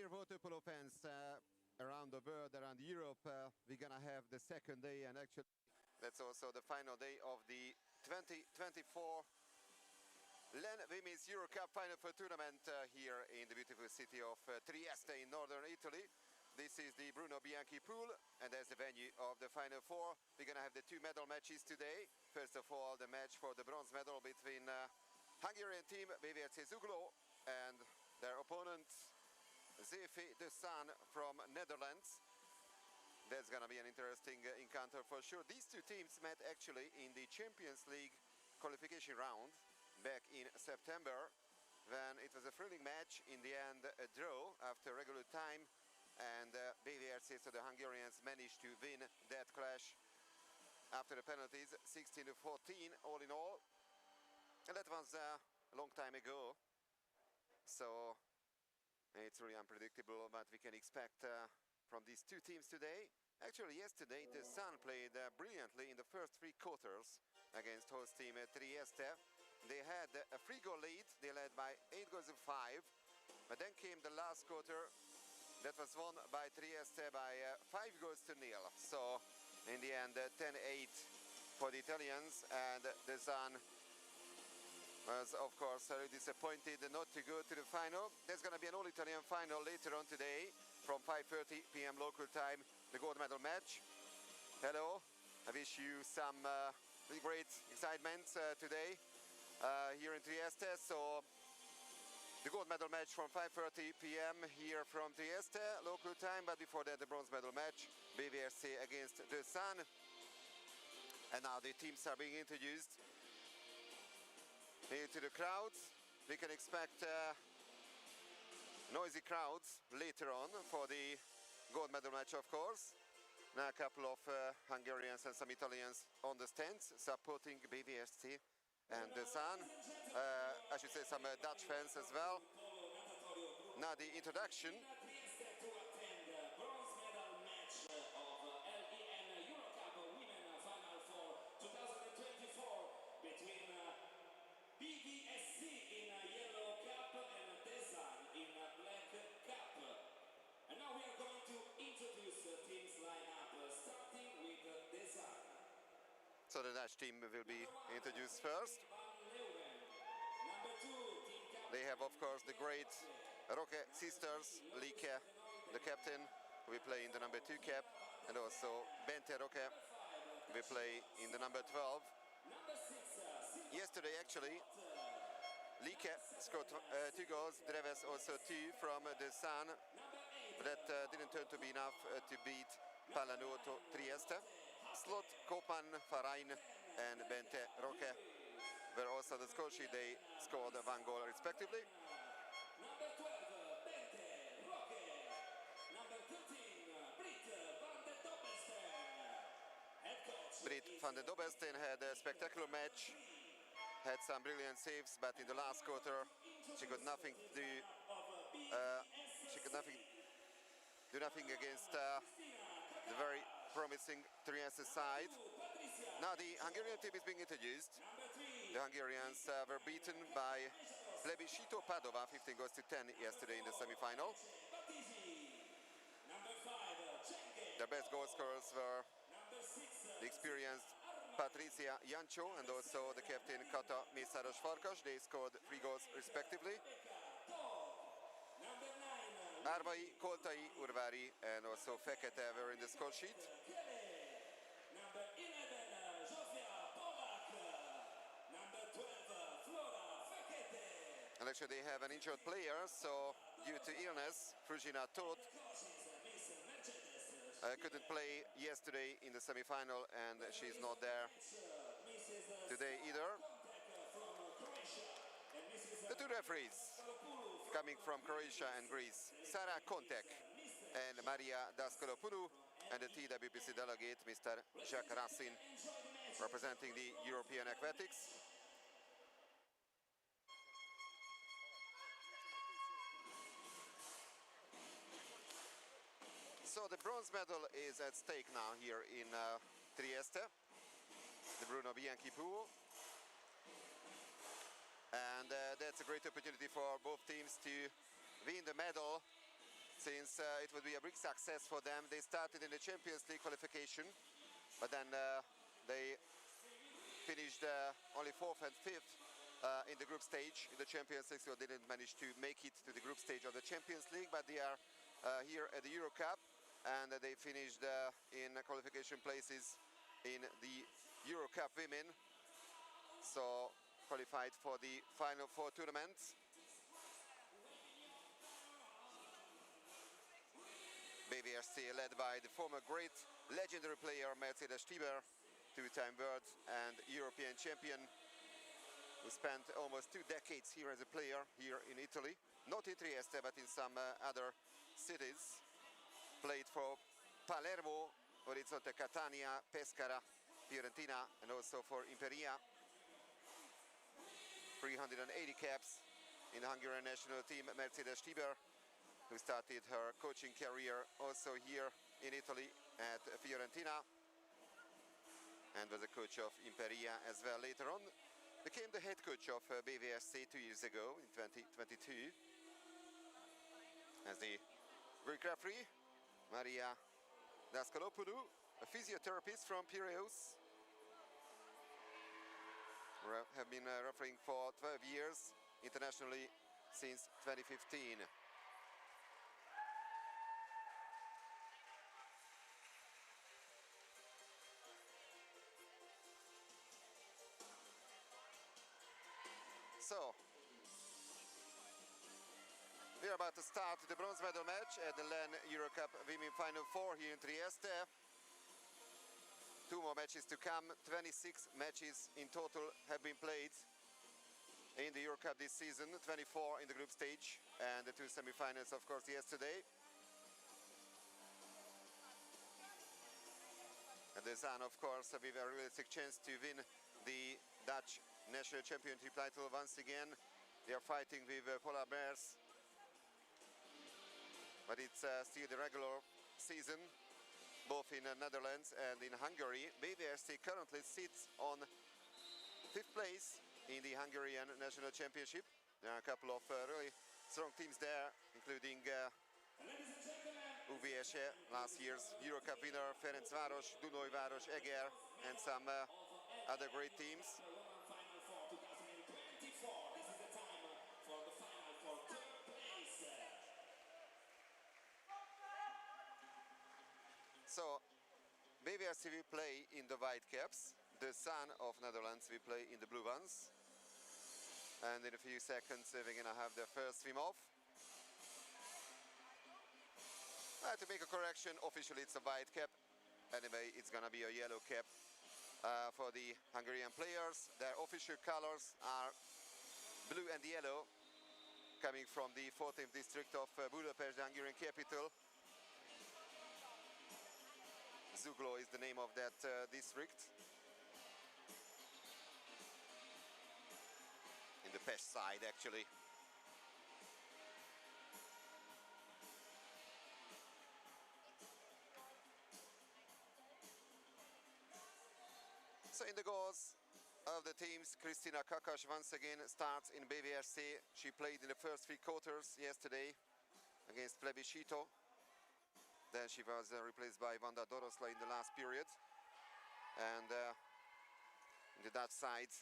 Dear water polo fans around the world, around Europe, we're gonna have the second day, and actually that's also the final day of the 2024 LEN Women's Euro Cup Final Four tournament here in the beautiful city of Trieste in northern Italy. This is the Bruno Bianchi pool, and as the venue of the Final Four, we're gonna have the two medal matches today. First of all, the match for the bronze medal between Hungarian team BVSC-Zuglo and their opponent Zaan from Netherlands. That's gonna be an interesting encounter for sure. These two teams met actually in the Champions League qualification round back in September, when it was a thrilling match. In the end, a draw after regular time, and BVSC, so the Hungarians, managed to win that clash after the penalties, 16-14 all in all. And that was a long time ago, so it's really unpredictable what we can expect from these two teams today. Actually, yesterday, the Zaan played brilliantly in the first three quarters against host team Trieste. They had a 3-goal lead. They led by 8-5, but then came the last quarter. That was won by Trieste by 5-0. So in the end, 10-8 for the Italians, and the Zaan was, of course, very disappointed not to go to the final. There's going to be an all-Italian final later on today from 5:30 p.m. local time, the gold medal match. Hello, I wish you some really great excitement today here in Trieste. So the gold medal match from 5:30 p.m. here from Trieste local time, but before that the bronze medal match, BVSC against the Zaan. And now the teams are being introduced into the crowds. We can expect noisy crowds later on for the gold medal match, of course. Now a couple of Hungarians and some Italians on the stands supporting BVSC and the Zaan. I should say some Dutch fans as well. Now the introduction. Bronze medal match of LEN Euro Cup Women Final Four 2024 between BVSC in Yellow Cup and Zaan in Black Cup. And now we are going to introduce the team's lineup, starting with Zaan. So the Dutch team will be introduced first. They have, of course, the great Roque sisters, Lieke, the captain, who will play in the number 2 cap, and also Bente Roque will play in the number 12. Yesterday, actually, Lieke scored 2 goals, Dreves also 2 from the Zaan, but that didn't turn to be enough to beat Pallanotto Trieste. Slot, Kopan, Farain and Bente Roque were also the score sheet. They scored 1 goal respectively. Number 12, Bente Roque. Number 13, Britt van den Dobbesten had a spectacular match, had some brilliant saves, but in the last quarter she could nothing do. She could do nothing against the very promising Trieste side. Now the Hungarian team is being introduced. The Hungarians were beaten by Plebiscito Padova 15-10 yesterday in the semi-final. The best goal scorers were the experienced Patricia Jancsó and also the captain Kata Mészáros Farkas. They scored 3 goals respectively. Árvai, Koltai, Urvári and also Fekete were in the score sheet. Number 11, Zsófia Polak. Number 12, Flora Fekete. And actually they have an injured player, so due to illness, Fruzsina Tóth couldn't play yesterday in the semi-final, and she's not there today either. The two referees coming from Croatia and Greece, Sara Kontek and Maria Dascalopoulou, and the TWPC delegate, Mr. Jacques Racine, representing the European Aquatics. So the bronze medal is at stake now here in Trieste, the Bruno Bianchi pool. And that's a great opportunity for both teams to win the medal since it would be a big success for them. They started in the Champions League qualification, but then they finished only 4th and 5th in the group stage in the Champions League, so they didn't manage to make it to the group stage of the Champions League, but they are here at the Euro Cup, and they finished in qualification places in the Euro Cup Women, so qualified for the final 4 tournaments. BVSC led by the former great legendary player Mercedes Stieber, 2-time world and European champion, who spent almost 2 decades here as a player here in Italy, not in Trieste but in some other cities. Played for Palermo, Orizzonte Catania, Pescara, Fiorentina, and also for Imperia. 380 caps in the Hungarian national team. Mercedes Stieber, who started her coaching career also here in Italy at Fiorentina, and was a coach of Imperia as well later on. Became the head coach of BVSC 2 years ago in 2022. As the Greek referee, Maria Dascalopoulou, a physiotherapist from Piraeus, have been refereeing for 12 years internationally since 2015. So, we're about to start the bronze medal match at the LEN Euro Cup Women Final 4 here in Trieste. 2 more matches to come. 26 matches in total have been played in the Euro Cup this season, 24 in the group stage, and the 2 semi-finals, of course, yesterday. And the Zaan, of course, with a realistic chance to win the Dutch national championship title once again. They are fighting with polar bears, but it's still the regular season, both in Netherlands and in Hungary. BVSC currently sits on 5th place in the Hungarian national championship. There are a couple of really strong teams there, including UVSC, last year's Euro Cup winner, Ferencváros, Dunajváros, Eger, and some other great teams. So, BVSC will play in the white caps. The Zaan of Netherlands will play in the blue ones. And in a few seconds, we're gonna have the first swim off. To make a correction, officially it's a white cap. Anyway, it's gonna be a yellow cap for the Hungarian players. Their official colors are blue and yellow, coming from the 14th district of Budapest, the Hungarian capital. Zuglo is the name of that district. In the Pest side, actually. So in the goals of the teams, Kristina Kakas once again starts in BVSC. She played in the first 3 quarters yesterday against Plebiscito. Then she was replaced by Wanda Dorosla in the last period. And in the Dutch side,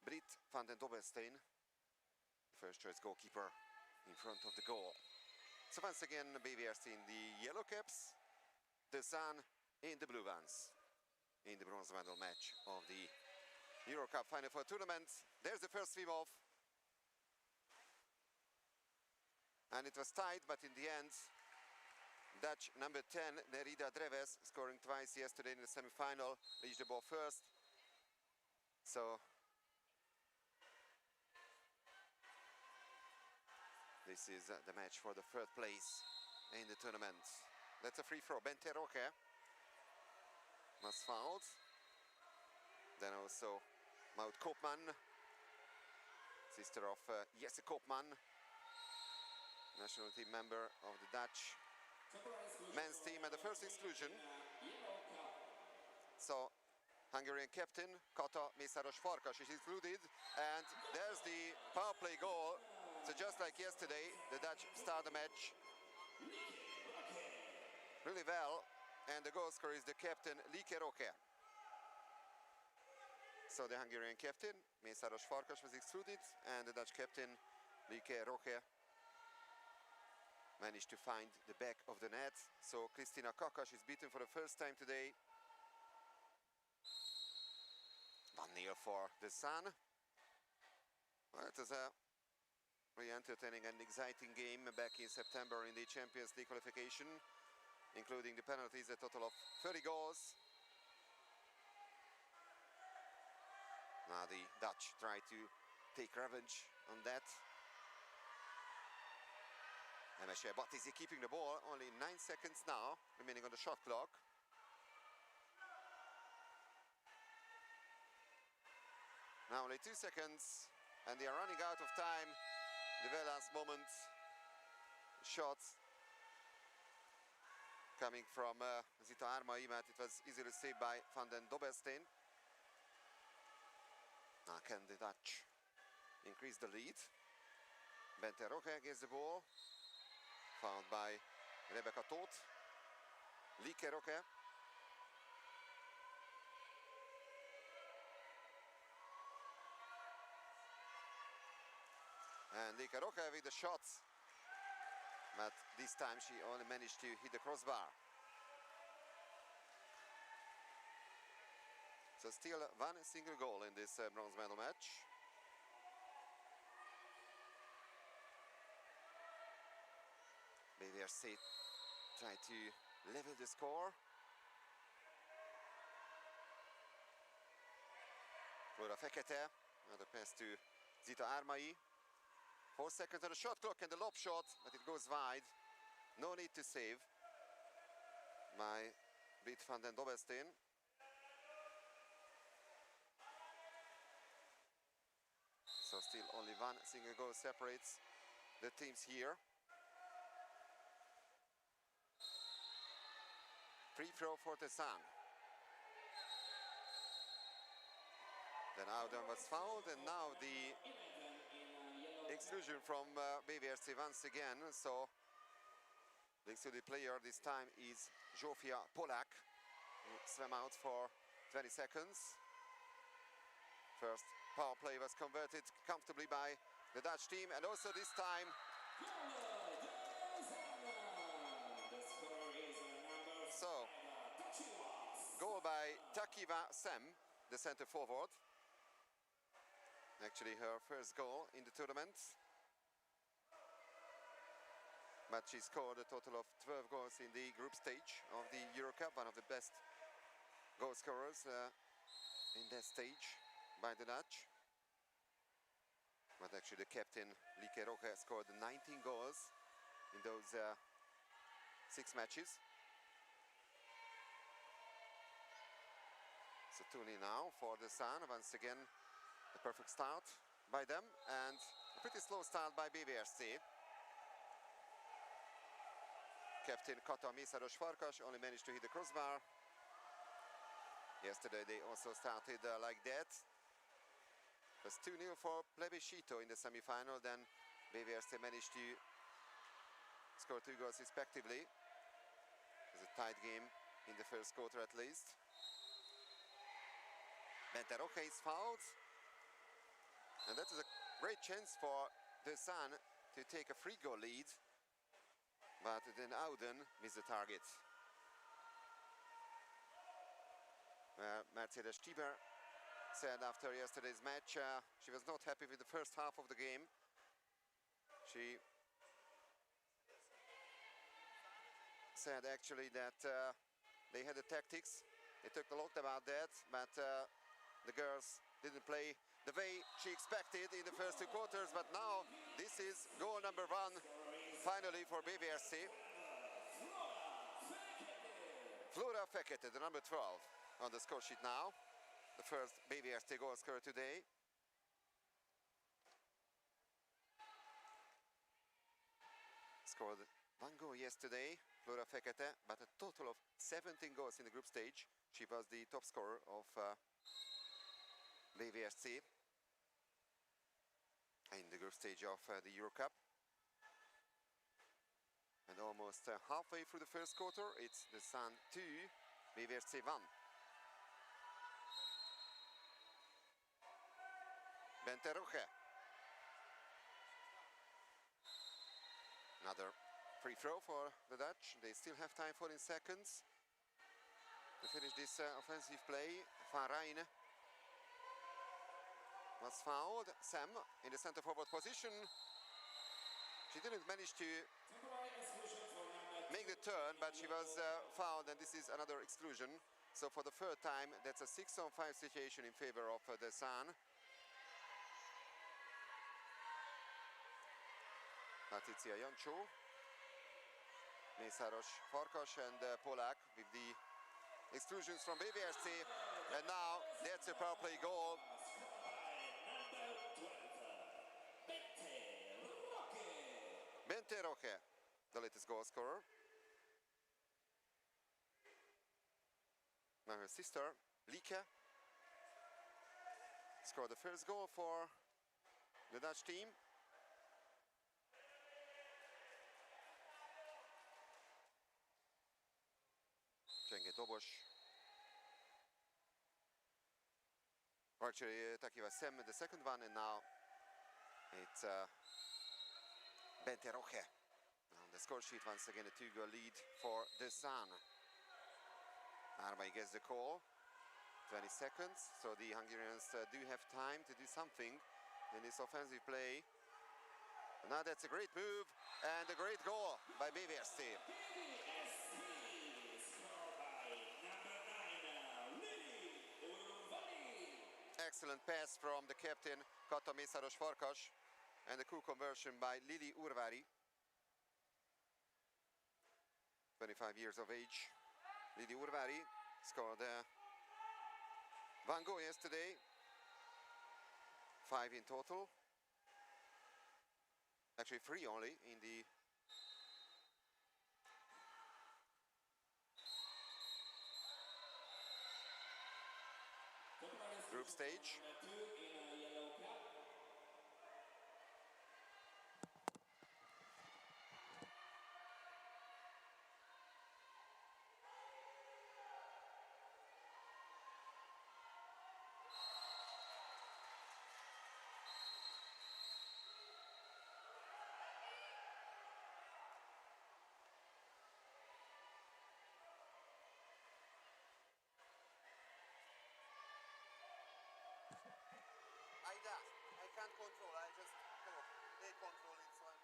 Britt van den Dobbelstein, first choice goalkeeper in front of the goal. So once again, BVSC in the yellow caps, the Zaan in the blue ones, in the bronze medal match of the Euro Cup Final 4 tournament. There's the first swim off. And it was tight, but in the end, Dutch number 10, Nerida Dreves, scoring twice yesterday in the semi-final, reached the ball first. So this is the match for the 3rd place in the tournament. That's a free throw. Bente Roque was fouled. Then also Maud Koopman, sister of Jesse Koopman, national team member of the Dutch men's team, and the first exclusion. So Hungarian captain Kata Mészáros Farkas is included, and there's the power play goal. So just like yesterday, the Dutch start the match really well, and the goal scorer is the captain Like Roque. So the Hungarian captain Mészáros Farkas was excluded, and the Dutch captain Like Roque managed to find the back of the net. So Kristina Kakas is beaten for the first time today. 1-0 for the Zaan. Well, it was a very entertaining and exciting game back in September in the Champions League qualification, including the penalties, a total of 30 goals. Now the Dutch try to take revenge on that. Emese Batizi keeping the ball, only 9 seconds now remaining on the shot clock. Now only 2 seconds, and they are running out of time. The very last moment, shots coming from Zita Armai, but it was easily saved by Van den Dobberstein. Now can the Dutch increase the lead? Bente Roque gets the ball, found by Rebecca Toth. Like Roque. And Like Roque with the shots, but this time she only managed to hit the crossbar. So still one single goal in this bronze medal match. BVSC try to level the score. Flora Fekete, another pass to Zita Armai. 4 seconds on the shot clock and the lob shot, but it goes wide. No need to save by Britt van den Dobberstein. So still only one single goal separates the teams here. Free throw for the Zaan. Then Auden was fouled, and now the exclusion from BVSC once again. So the excluded player this time is Zsófia Polák, who swam out for 20 seconds. First power play was converted comfortably by the Dutch team, and also this time goal by Takiva Sem, the center forward. Actually her first goal in the tournament. But she scored a total of 12 goals in the group stage of the Euro Cup, one of the best goal scorers in that stage by the Dutch. But actually the captain Like Roque scored 19 goals in those 6 matches. So 2-0 now for the Zaan. Once again, a perfect start by them and a pretty slow start by BVSC. Captain Kata Mészáros Farkas only managed to hit the crossbar. Yesterday they also started like that. It was 2-0 for Plebiscito in the semi-final. Then BVSC managed to score 2 goals respectively. It was a tight game in the first quarter at least. Bente Roque is fouled. And that is a great chance for the Zaan to take a free goal lead. But then Auden missed the target. Mercedes Stieber said after yesterday's match she was not happy with the first half of the game. She said actually that they had the tactics. They talked a lot about that, but the girls didn't play the way she expected in the first 2 quarters, but now this is goal number 1 finally for BVSC. Flora Fekete, the number 12 on the score sheet now, the first BVSC goal scorer today. Scored 1 goal yesterday, Flora Fekete, but a total of 17 goals in the group stage. She was the top scorer of BVSC in the group stage of the Euro Cup. And almost halfway through the first quarter. It's the Zaan 2, BVSC 1. Benteroche. Another free throw for the Dutch. They still have time, 14 seconds to finish this offensive play. Van Rijn was fouled. Sam in the center forward position. She didn't manage to make the turn, but she was fouled, and this is another exclusion. So for the third time, that's a 6-on-5 situation in favor of the Zaan. Patricia Jancsó, Mészáros Farkas and Polák with the exclusions from BVSC. And now that's a power play goal. Benteroche, the latest goal scorer. Now her sister, Lieke, scored the first goal for the Dutch team. Csenge dobos. Actually, Takiva Sem the second one, and now it's Benteroche. On the score sheet, once again, a 2-goal lead for the Zaan. Armai gets the call. 20 seconds, so the Hungarians do have time to do something in this offensive play. Now that's a great move and a great goal by BVSC. Excellent pass from the captain, Kata Mészáros Farkas, and the cool conversion by Lili Urvári. 25 years of age. Lili Urvári scored one goal yesterday, 5 in total. Actually 3 only in the group stage. I can't control, I just go. They control it, so I'm...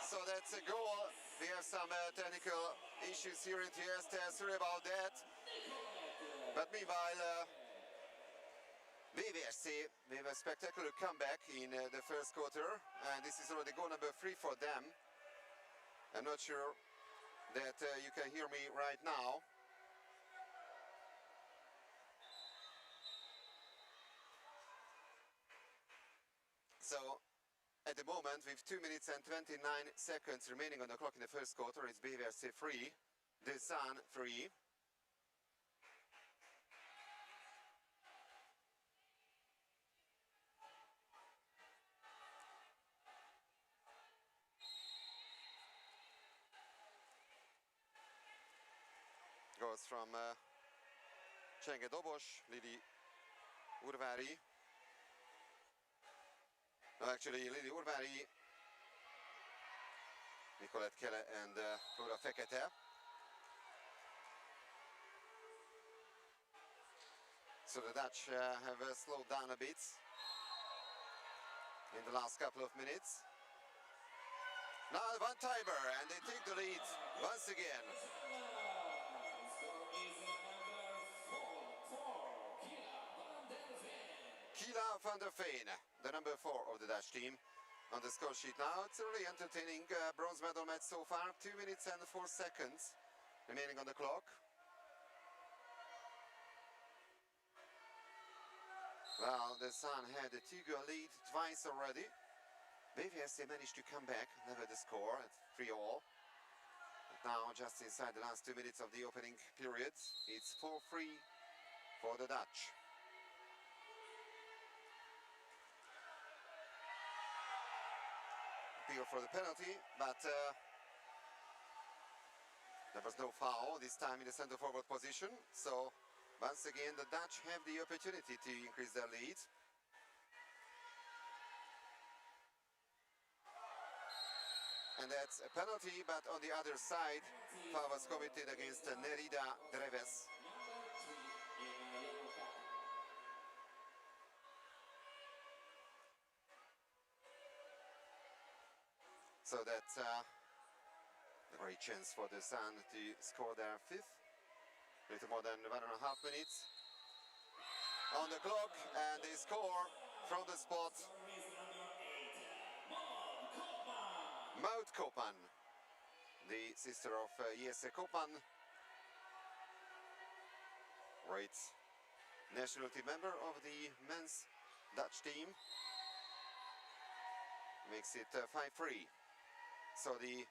So that's a goal. We have some technical issues here in Trieste. Sorry about that. But meanwhile, BVSC, we have a spectacular comeback in the first quarter, and this is already goal number 3 for them. I'm not sure that you can hear me right now. So, at the moment, with 2 minutes and 29 seconds remaining on the clock in the first quarter, it's BVSC 3, the Zaan 3. Goes from Csenge Dobos, Lili Urvári. No, actually, Lili Urvári, Nicolette Kele and Flora Fekete. So the Dutch have slowed down a bit in the last couple of minutes. Now one timer, and they take the lead once again. Kila van der Veen, the number 4 of the Dutch team. on the score sheet now. It's a really entertaining bronze medal match so far. 2 minutes and 4 seconds remaining on the clock. Well, the Zaan had a 2-goal lead twice already. BVSC managed to come back, never the score at 3-all. But now, just inside the last 2 minutes of the opening period, it's 4-3 for the Dutch. Appeal for the penalty, but there was no foul this time in the center forward position. So once again, the Dutch have the opportunity to increase their lead. And that's a penalty, but on the other side, foul was committed against Nerida Dreves. So that's a great chance for the Zaan to score their fifth. Little more than 1.5 minutes on the clock, and they score from the spot. Maud Kopan, the sister of Jesse Kopan, great national team member of the men's Dutch team, makes it 5-3. So the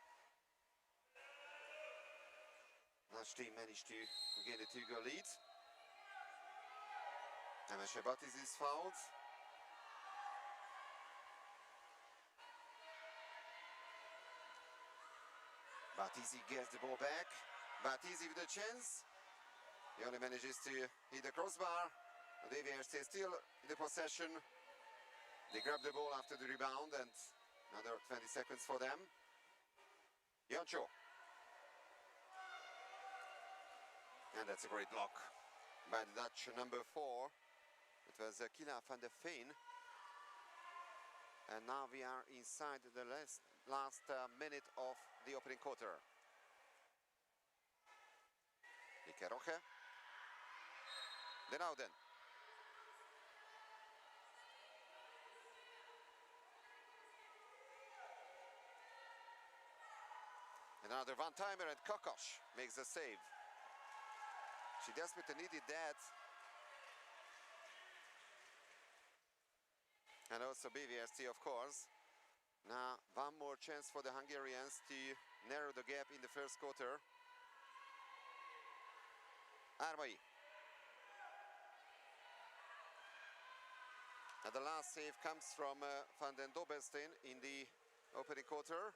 Dutch team managed to gain a 2-goal lead. And Shabatis is fouled. Batisi gets the ball back. Batisi with a chance. He only manages to hit the crossbar. BVSC still in the possession. They grab the ball after the rebound, and another 20 seconds for them. Jancho. And that's a great block by the Dutch number 4. It was Kila van der Veen. And now we are inside the last minute of the opening quarter. Ike Roche. Den Ouden. Another one-timer, and Kokosch makes the save. She desperately needed that. And also BVSC, of course. Now, one more chance for the Hungarians to narrow the gap in the first quarter. Armai. And the last save comes from Van den Dobelstein in the opening quarter.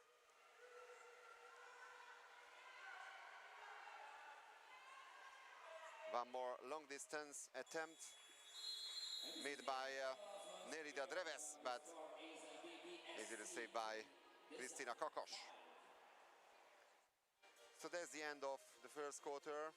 One more long-distance attempt made by Nerida Dreves, but easily saved by Kristina Kokosch. So that's the end of the first quarter.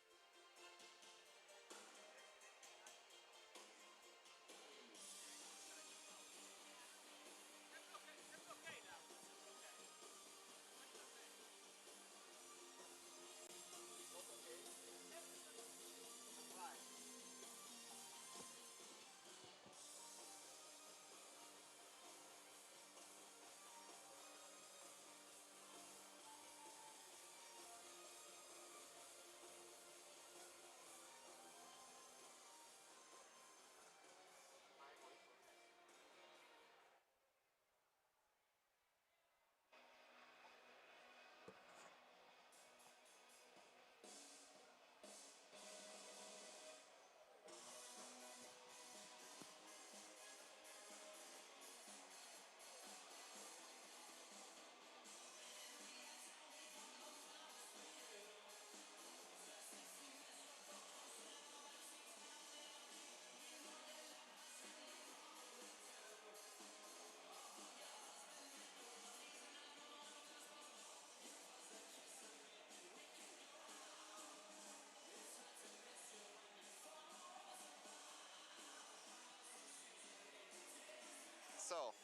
So,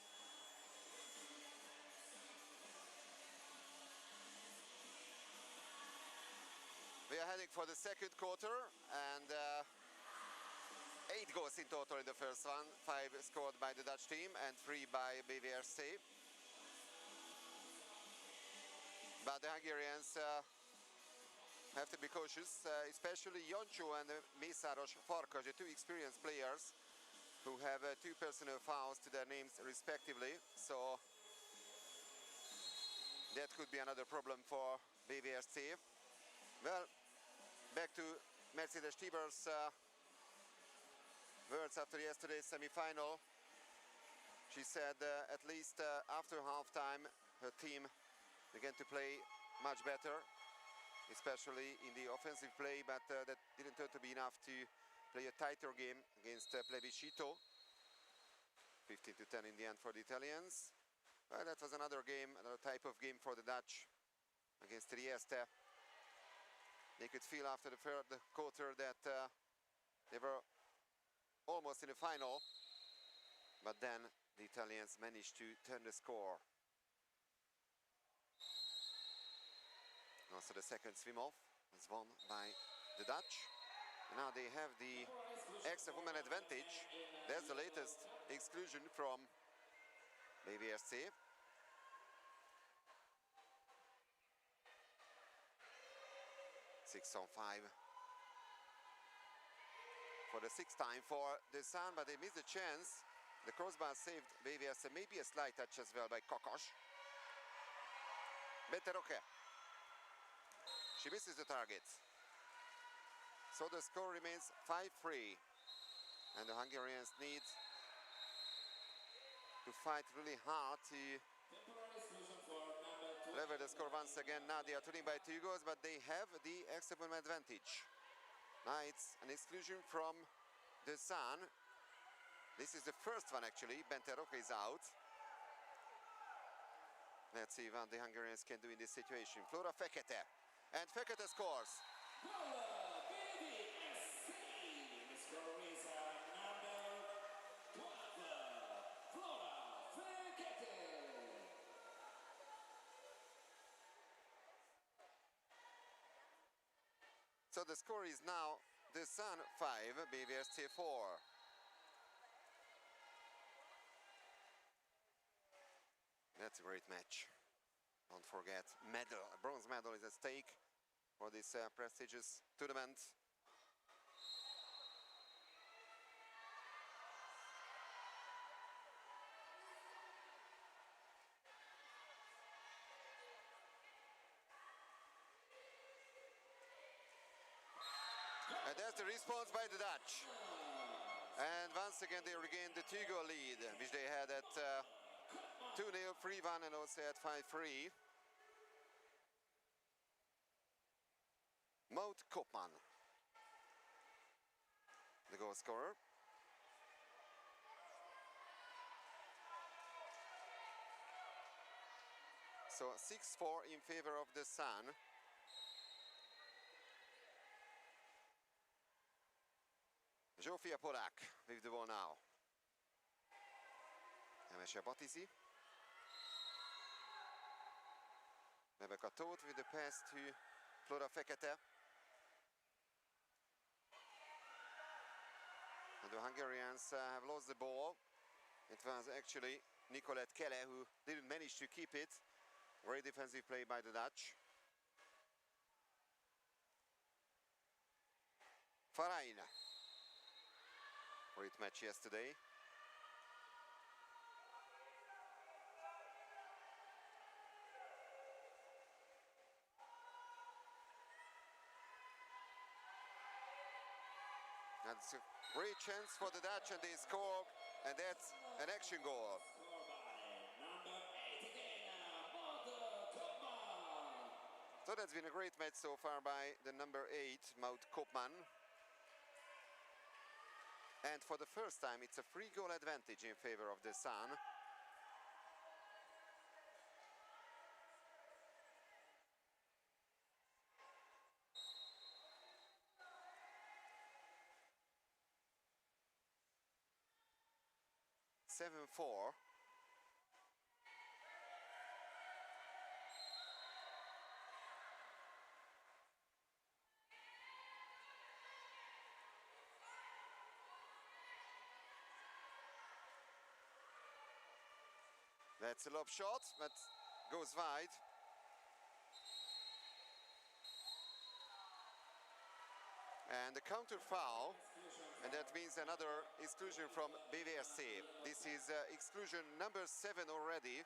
we are heading for the second quarter, and 8 goals in total in the first one. 5 scored by the Dutch team and 3 by BVSC. But the Hungarians have to be cautious, especially Joncsó and Mészáros Farkas, the two experienced players who have two personal fouls to their names respectively. So that could be another problem for BVSC. Well, back to Mercedes Tibor's words after yesterday's semi-final. She said at least after halftime her team began to play much better, especially in the offensive play, but that didn't turn to be enough to play a tighter game against Plebiscito. 15-10 in the end for the Italians. Well, that was another game, another type of game for the Dutch against Trieste. They could feel after the third quarter that they were almost in the final, but then the Italians managed to turn the score. Also the second swim-off was won by the Dutch. And now they have the extra woman advantage. That's the latest exclusion from BVSC. Six on 5 for the sixth time for the Zaan, but they missed the chance. The crossbar saved BVSC, maybe a slight touch as well by Kakos. Beteroke. She misses the target. So the score remains 5-3. And the Hungarians need to fight really hard to level the score once again. Now they are trailing by 2 goals, but they have the extra point advantage. Now it's an exclusion from the Zaan. This is the first one actually. Benteroke is out. Let's see what the Hungarians can do in this situation. Flora Fekete. And Fekete scores. So the score is now the Zaan 5, BVSC 4. That's a great match. Don't forget, medal, a bronze medal is at stake for this prestigious tournament. And that's the response by the Dutch. And once again they regained the 2-goal lead, which they had at 2-0, 3-1 and also at 5-3. Maud Koopman, the goal scorer. So 6-4 in favor of the Zaan. Zsófia Polák with the ball now. Emese Batizi. Rebecca Tóth with the pass to Flora Fekete. And the Hungarians have lost the ball. It was actually Nicolette Kelle who didn't manage to keep it. Great defensive play by the Dutch. Farain. Great match yesterday. That's a great chance for the Dutch and they score, and that's an action goal. So that's been a great match so far by the number 8, Maud Koopman. And for the first time, it's a 3-goal advantage in favor of the Zaan. (7-4). That's a lob shot, but goes wide. And the counter foul, and that means another exclusion from BVSC. This is exclusion number 7 already.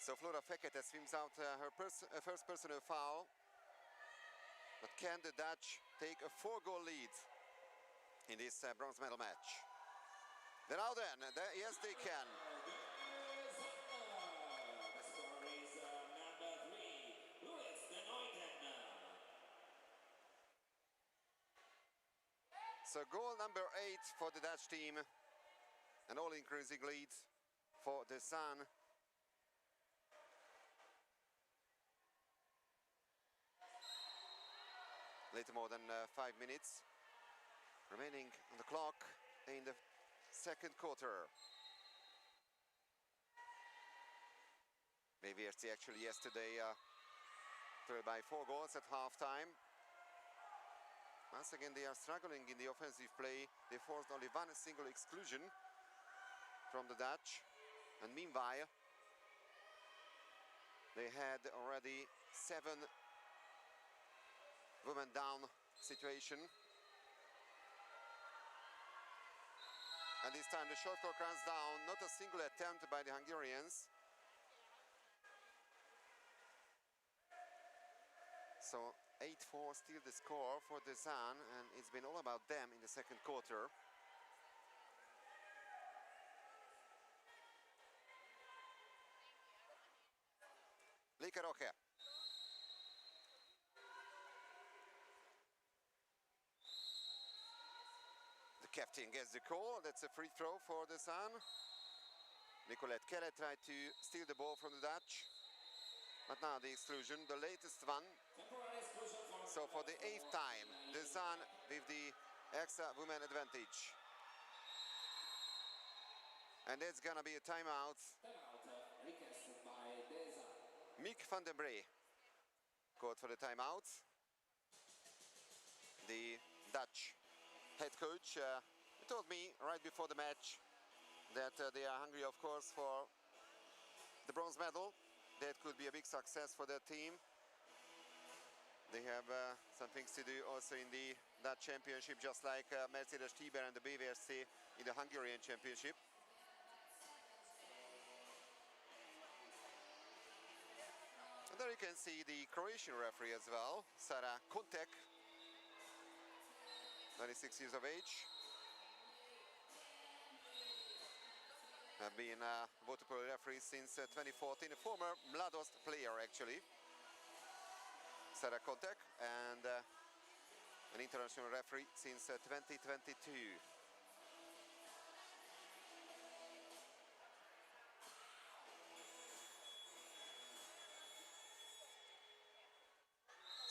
So Flora Fekete swims out her first personal foul. But can the Dutch take a 4-goal lead in this bronze medal match? Now then, yes they can. So goal number 8 for the Dutch team, an all-increasing lead for the Zaan. Little more than 5 minutes remaining on the clock in the second quarter. BVSC actually yesterday trailed by 4 goals at halftime. Once again, they are struggling in the offensive play. They forced only one single exclusion from the Dutch. And meanwhile, they had already 7 women down situation. And this time the shot clock runs down. Not a single attempt by the Hungarians. So 8-4 still the score for the Zaan, and it's been all about them in the second quarter. Likaroke. The captain gets the call. That's a free throw for the Zaan. Nicolette Kelle tried to steal the ball from the Dutch. But now the exclusion, the latest one. So for the 8th time, the Zaan with the extra women advantage. And it's gonna be a timeout. Mick van den Bree called for the timeout. The Dutch head coach told me right before the match that they are hungry, of course, for the bronze medal. That could be a big success for their team. They have some things to do also in the Dutch championship, just like Mercedes Tiber and the BVSC in the Hungarian championship. And there you can see the Croatian referee as well, Sara Kontek, 26 years of age. Have been a water polo referee since 2014, a former Mladost player actually. Sara Kontek, and an international referee since 2022.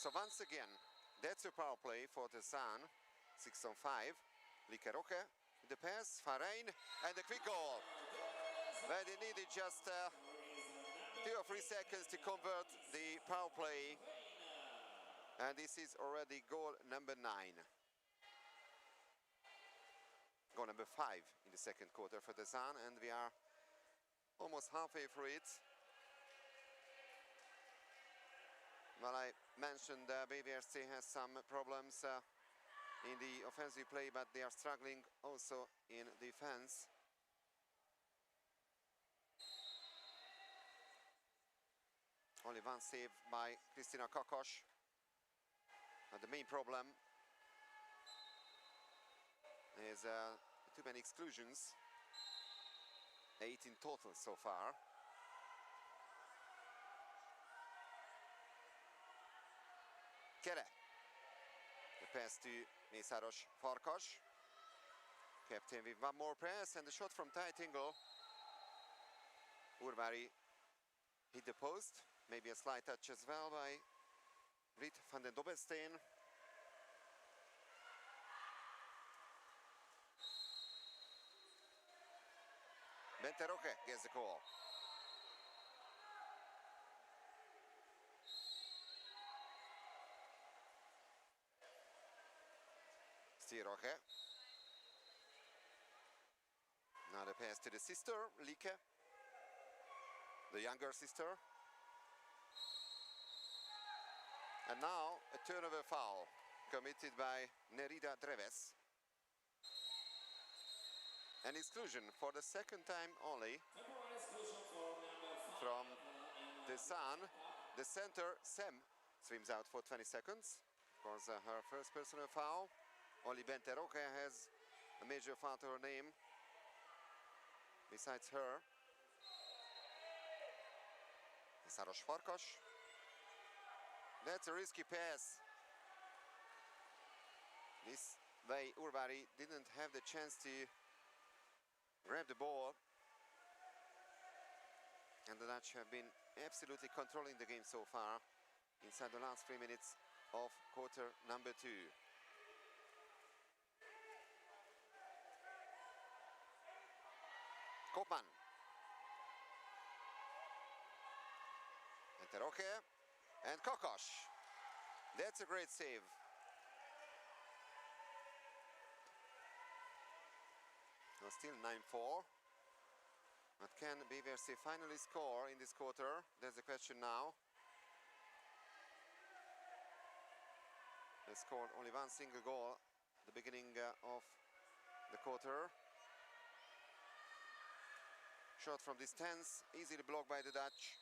So once again, that's a power play for the Zaan, 6 on 5. Likaroke, the pass, Farein, and the quick goal. Where they needed just 2 or 3 seconds to convert the power play. And this is already goal number 9. Goal number 5 in the second quarter for the Zaan, and we are almost halfway through it. Well, I mentioned BVSC has some problems in the offensive play, but they are struggling also in defense. Only one save by Kristina Kakos. But the main problem is too many exclusions. 8 in total so far. Kere. The pass to Mészáros Farkas. Captain with one more pass, and the shot from tight angle. Urvári hit the post. Maybe a slight touch as well by Britt van den Dobbelsteen. Bente Roque gets the call. Still Roque. Now the pass to the sister, Lieke. The younger sister. And now a turnover foul committed by Nerida Dreves. An exclusion for the second time only from the Zaan. The center, Sem, swims out for 20 seconds. Of course, her first personal foul. Only Bente Roque has a major foul to her name, besides her. Mészáros Farkas. That's a risky pass. This way, Urvári didn't have the chance to grab the ball. And the Dutch have been absolutely controlling the game so far inside the last 3 minutes of quarter number 2. Koopman. Enteroke and Kokosch. That's a great save. So still 9-4. But can BVSC finally score in this quarter? That's the question now. They scored only one single goal at the beginning of the quarter. Shot from distance, easily blocked by the Dutch.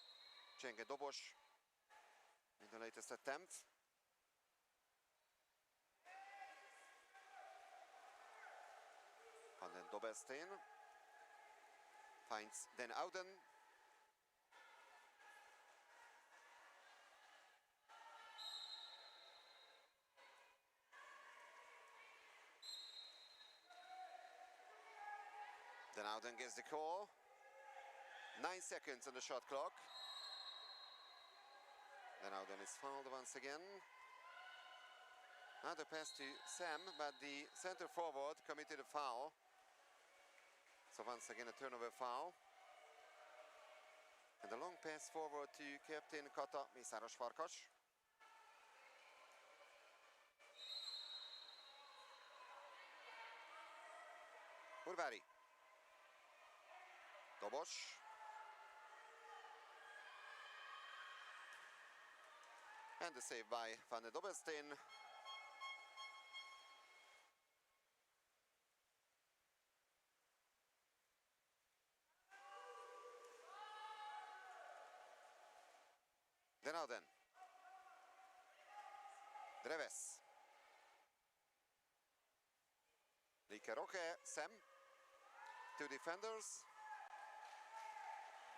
Csenge Dobos in the latest attempt. And then Dobelstein finds Den Ouden. Den Ouden gets the call. 9 seconds on the shot clock. Den Ouden is fouled once again. Another pass to Sam, but the center forward committed a foul. So once again a turnover foul. And a long pass forward to captain Kata Mészáros Farkas. Urvári. Dobos. And the save by Van der Dobelstein. Den Ouden. Dreves. Lieke Roque, Sam. 2 defenders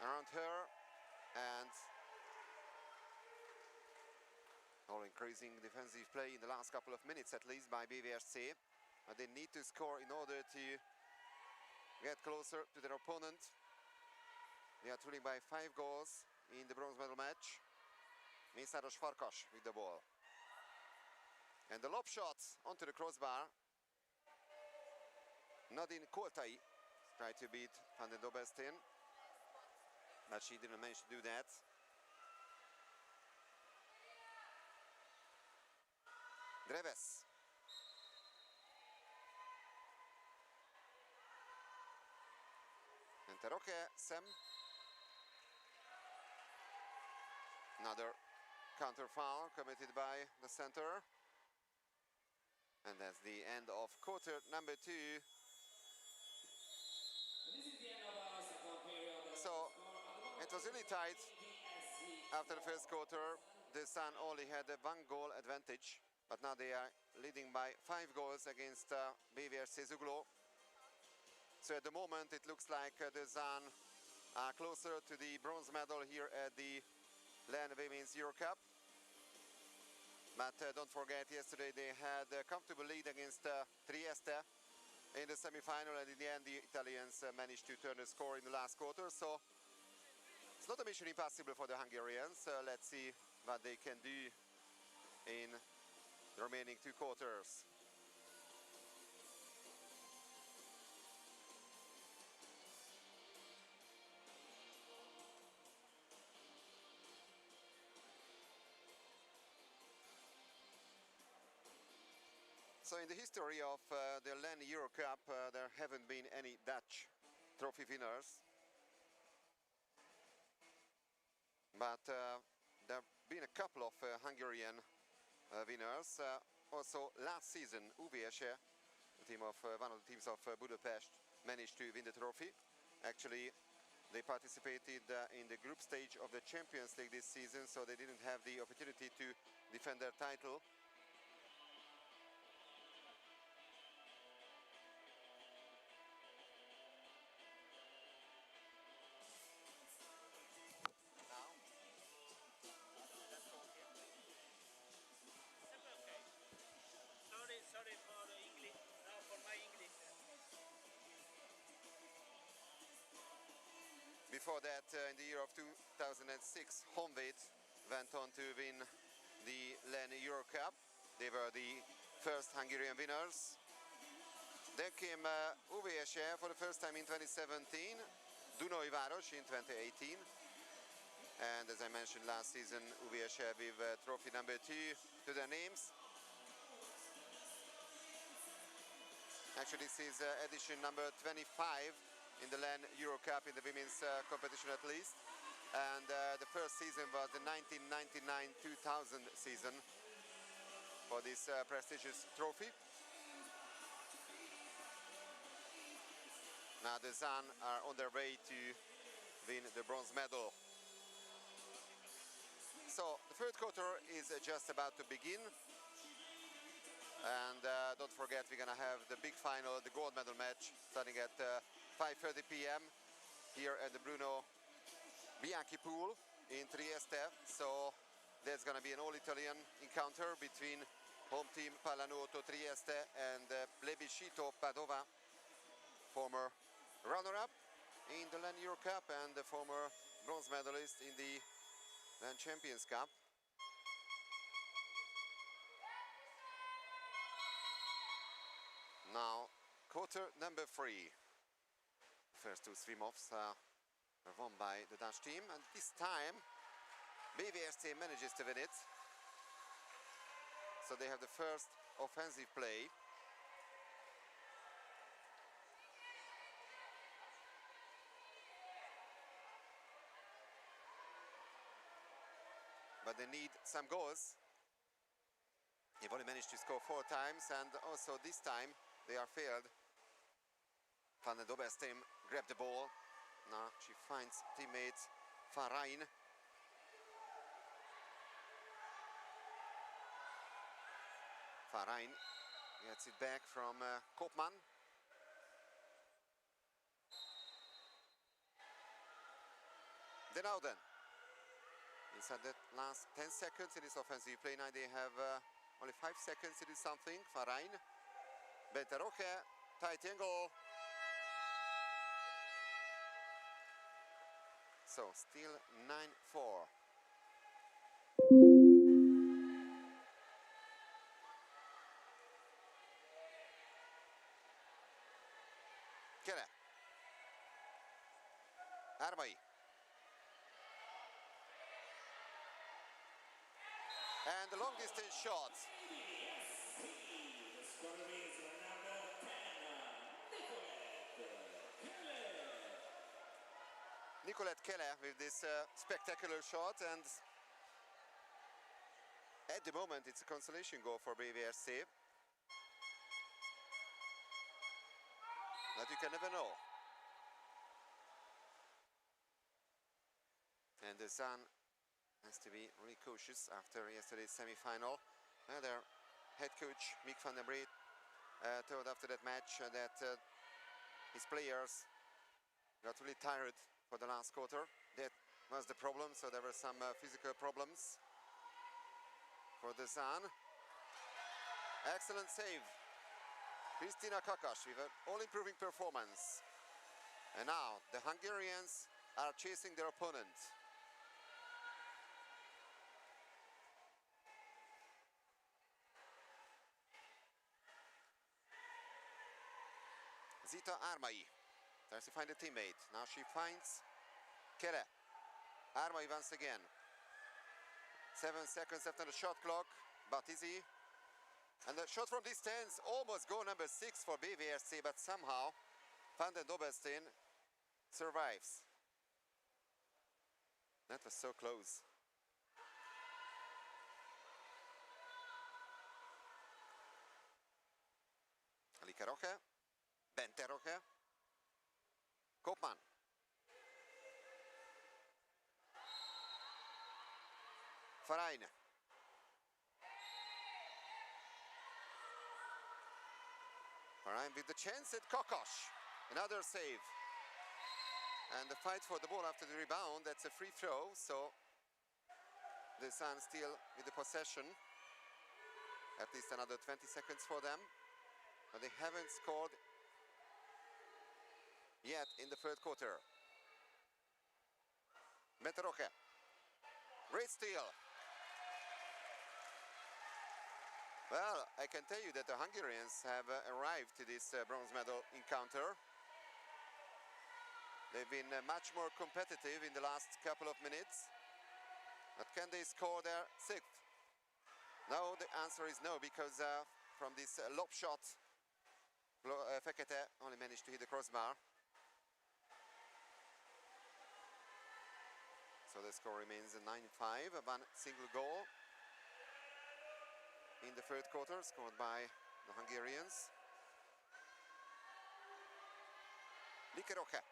around her, and all increasing defensive play in the last couple of minutes at least by BVSC. They need to score in order to get closer to their opponent. They are trailing by 5 goals in the bronze medal match. Mészáros Farkas with the ball. And the lob shot onto the crossbar. Nadine Koltai tried to beat Van der Dobelstein, but she didn't manage to do that. Dreves. Enteroke, Sam. Another counter foul committed by the center. And that's the end of quarter number 2. So it was really tight after the first quarter. The Zaan only had a 1 goal advantage, but now they are leading by 5 goals against BVSC-Zuglo. So at the moment it looks like the Zaan are closer to the bronze medal here at the LEN Women's Euro Cup. But don't forget, yesterday they had a comfortable lead against Trieste in the semi-final, and in the end the Italians managed to turn the score in the last quarter. So it's not a mission impossible for the Hungarians. Let's see what they can do in the remaining 2 quarters. So in the history of the LEN Euro Cup, there haven't been any Dutch trophy winners. But there have been a couple of Hungarian winners. Also last season, UVSC, the team of one of the teams of Budapest, managed to win the trophy. Actually, they participated in the group stage of the Champions League this season, so they didn't have the opportunity to defend their title. Sorry for English. No, for my English. Before that, in the year of 2006, Honvéd went on to win the LEN Euro Cup. They were the first Hungarian winners. Then came UVSC for the first time in 2017, Dunajváros in 2018. And as I mentioned last season, UVSC with trophy number 2 to their names. Actually, this is edition number 25 in the LEN Euro Cup in the women's competition at least. And the first season was the 1999-2000 season for this prestigious trophy. Now the Zaan are on their way to win the bronze medal. So the third quarter is just about to begin. And don't forget, we're gonna have the big final, the gold medal match, starting at 5:30 p.m. here at the Bruno Bianchi pool in Trieste. So there's gonna be an all-Italian encounter between home team Pallanuoto Trieste and Plebiscito Padova, former runner-up in the LEN Euro Cup and the former bronze medalist in the LEN Champions Cup. Now, quarter number 3. First two swim-offs are won by the Dutch team, and this time BVSC manages to win it. So they have the first offensive play. But they need some goals. They've only managed to score 4 times, and also this time they are failed. Van den Dobbe's team grabbed the ball. Now she finds teammate Farain. Farain gets it back from Koopman. Then inside the last 10 seconds in this offensive play, now they have only 5 seconds to do something. Farain, Bentaroche, tight angle. So still 9-4. Kele. Ármai. And the long distance shot. Nicolette Kele with this spectacular shot, and at the moment it's a consolation goal for BVSC. But you can never know. And the Zaan has to be really cautious after yesterday's semi-final. Their head coach, Mick van den Breed, told after that match that his players got really tired for the last quarter. That was the problem, so there were some physical problems for the Zaan. Excellent save. Kristina Kakas with an all-improving performance. And now the Hungarians are chasing their opponent. Zita Ármai tries to find a teammate. Now she finds Kele. Ármai once again. 7 seconds left on the shot clock. Batizi. And the shot from distance, almost goal number 6 for BVSC, but somehow Van den Dobbe's survives. That was so close. Likeroke, Benteroke, Koopman. Farain. Farain with the chance at Kokosh. Another save. And the fight for the ball after the rebound, that's a free throw, so the Zaan still with the possession. At least another 20 seconds for them. But they haven't scored yet in the third quarter. Benteroke. Great steal. Well, I can tell you that the Hungarians have arrived to this bronze medal encounter. They've been much more competitive in the last couple of minutes. But can they score their sixth? No, the answer is no, because from this lob shot, Fekete only managed to hit the crossbar. So the score remains 9-5, one single goal in the third quarter, scored by the Hungarians. Likeroke.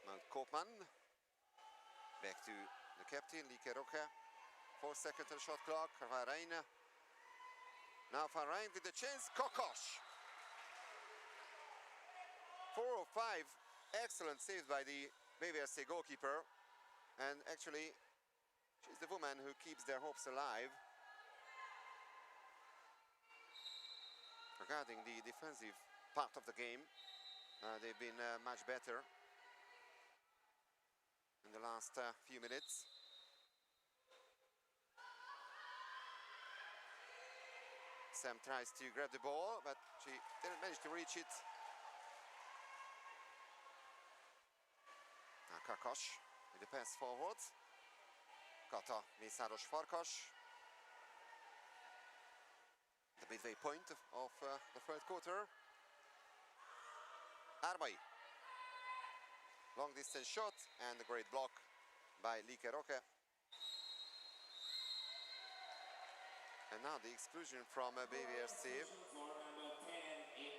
Now Koopman. Back to the captain, Likeroke. 4 seconds on shot clock, Farain. Now Farain with the chance, Kokosh. 4 or 5 excellent saves by the BVSC goalkeeper. And actually, she's the woman who keeps their hopes alive. Regarding the defensive part of the game, they've been much better in the last few minutes. Sam tries to grab the ball, but she didn't manage to reach it. Now Kokosh with the pass forward. Kata, Mészáros Farkas. The midway point of the third quarter. Armai. Long distance shot and a great block by Likeroke. And now the exclusion from BVSC. For number 10 in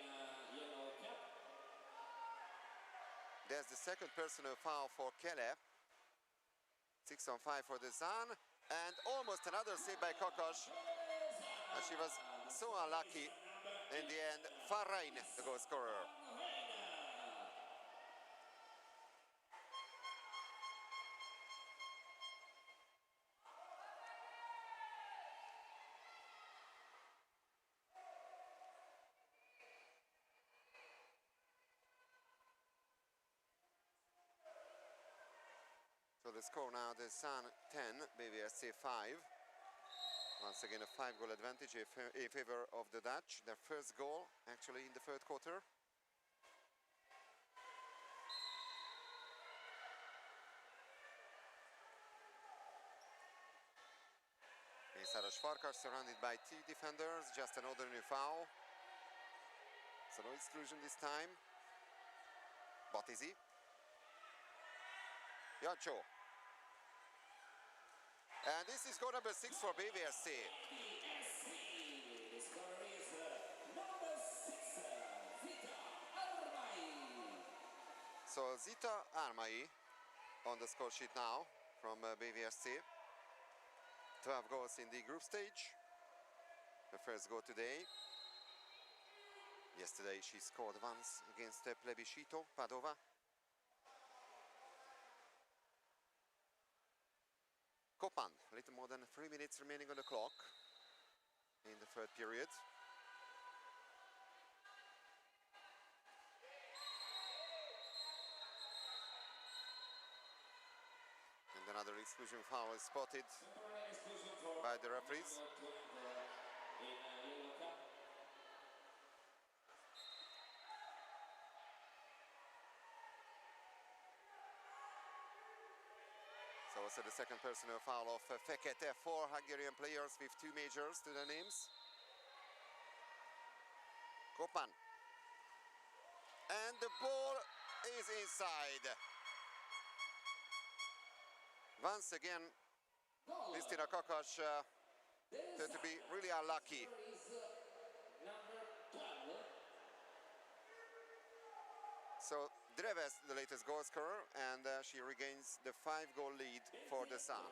Yellow Cup. There's the second personal foul for Kelle. 6 on 5 for the Zaan. And almost another save by Kokosh. And she was so unlucky. In the end, Farain, the goal scorer. So the score now, the Zaan 10, BVSC 5. Once again, a 5-goal advantage in favor of the Dutch. Their first goal, actually, in the third quarter. Mészáros Farkas surrounded by 2 defenders, just an ordinary foul. So no exclusion this time. Batizi. Jancho. And this is goal number 6 for BVSC. The scorer is number 6, Zita Armai. So Zita Armai on the score sheet now from BVSC. 12 goals in the group stage. The first goal today. Yesterday she scored once against Plebiscito Padova. Koopman, a little more than 3 minutes remaining on the clock in the third period. And another exclusion foul is spotted by the referees. So also the second personal foul of Fekete. 4 Hungarian players with 2 majors to their names. Koopman. And the ball is inside. Once again, Kristina Kokosh to be really are lucky. Number 12. So Dreves, the latest goal scorer, and she regains the 5-goal lead for the Zaan.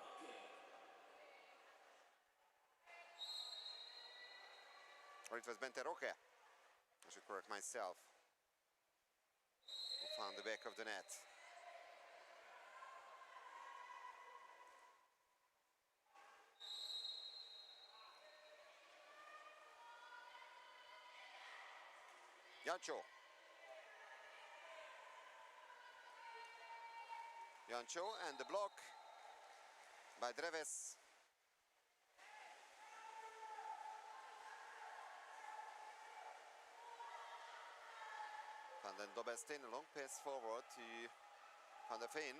Or it was Bente Roque, I should correct myself, who found the back of the net. Jancho. Jancho and the block by Dreves. Van den Dobestin, a long pass forward to Van der Veen.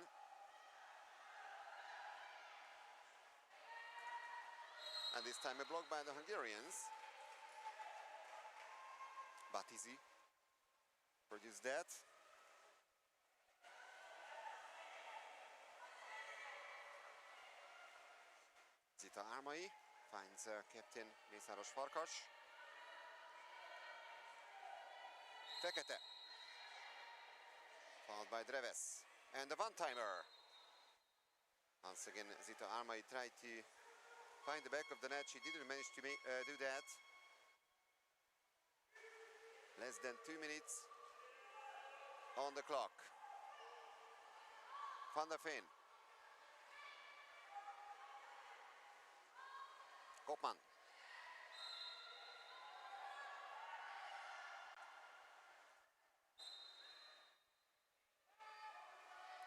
And this time a block by the Hungarians. Batizi produced that. Zita Armai finds captain Mészáros Farkas. Fekete. Fouled by Dreves. And the one-timer. Once again, Zita Armai tried to find the back of the net. She didn't manage to do that. Less than 2 minutes on the clock. Van der Veen. Kopman.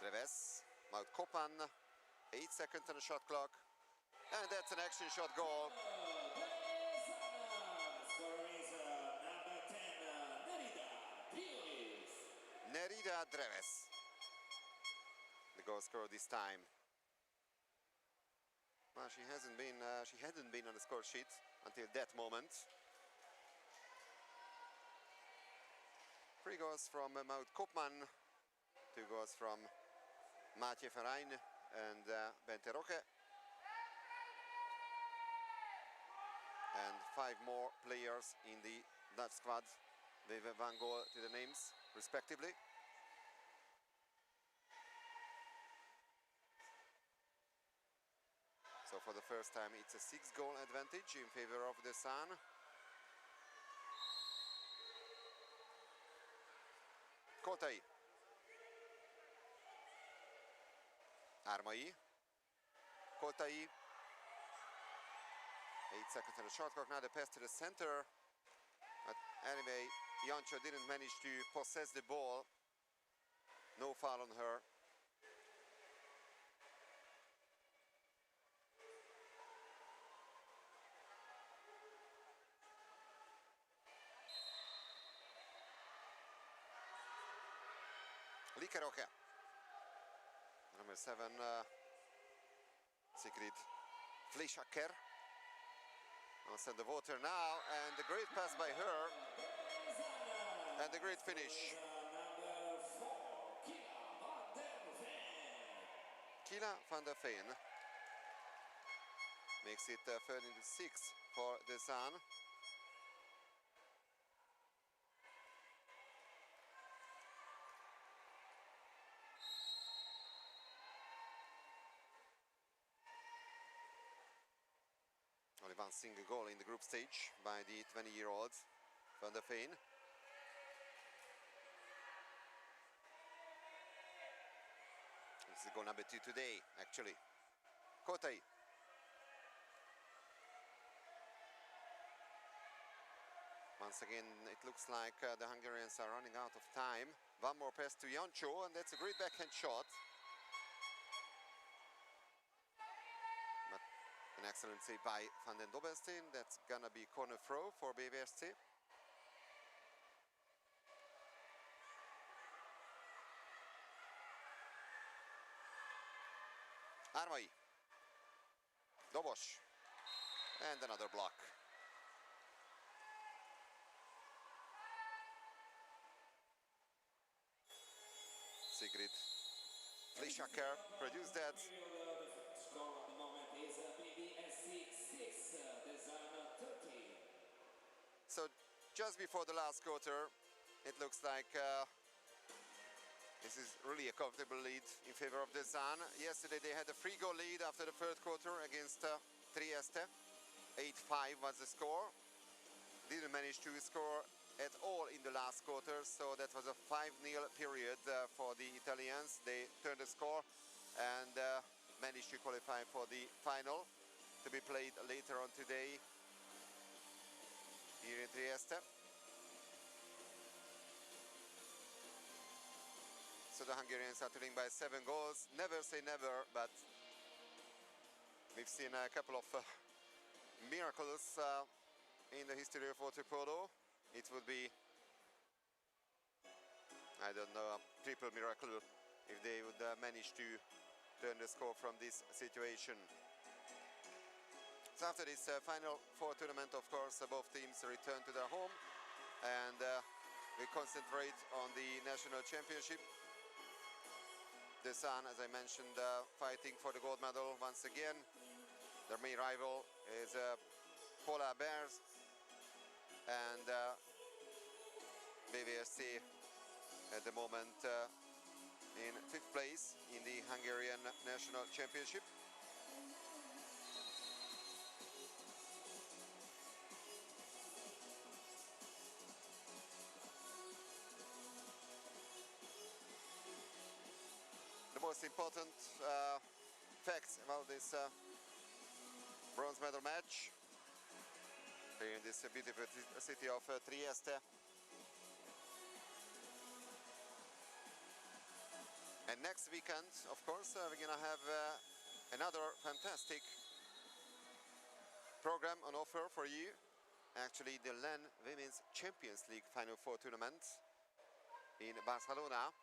Dreves, Maud Kopman, 8 seconds on the shot clock. And that's an action shot goal. Nerida Dreves, the goal scorer this time. Well, she hadn't been on the score sheet until that moment. 3 goals from Maud Kopman, 2 goals from Maatje Verijn and Bente Roque. And 5 more players in the Dutch squad with 1 goal to the names, respectively. So for the first time, it's a 6-goal advantage in favor of the Zaan. Kotai. Armai. Kotai. 8 seconds on the shot clock. Now the pass to the center. But anyway, Jancho didn't manage to possess the ball. No foul on her. Likeroke. Number 7, Sigrid Fleischaker. On the water now, and the great pass by her. And the great finish. Kila van der Veen makes it 13-6 for the Zaan. Only 1 single goal in the group stage by the 20-year-old Van der Veen. This is goal number 2 today, actually. Kotai. Once again, it looks like the Hungarians are running out of time. 1 more pass to Jancho, and that's a great backhand shot. But an excellent save by Van den Dobestin. That's gonna be corner throw for BVSC. Armai. Dobos. And another block. Sigrid Fleischaker produced that. Score at the moment is BVSC 6, the Zaan 30. So just before the last quarter, it looks like this is really a comfortable lead in favor of the Zaan. Yesterday they had a 3-goal lead after the third quarter against Trieste. 8-5 was the score. Didn't manage to score at all in the last quarter, so that was a 5-0 period for the Italians. They turned the score and managed to qualify for the final to be played later on today here in Trieste. So the Hungarians are trailing by 7 goals. Never say never, but we've seen a couple of miracles in the history of water polo. It would be, I don't know, a triple miracle if they would manage to turn the score from this situation. So after this final 4 tournament, of course, both teams return to their home and we concentrate on the national championship. The Zaan, as I mentioned, fighting for the gold medal once again. Their main rival is Polar Bears, and BVSC at the moment in 5th place in the Hungarian National Championship. The most important facts about this bronze medal match here in this beautiful city of Trieste. And next weekend, of course, we're gonna have another fantastic program on offer for you. Actually, the LEN Women's Champions League Final 4 tournament in Barcelona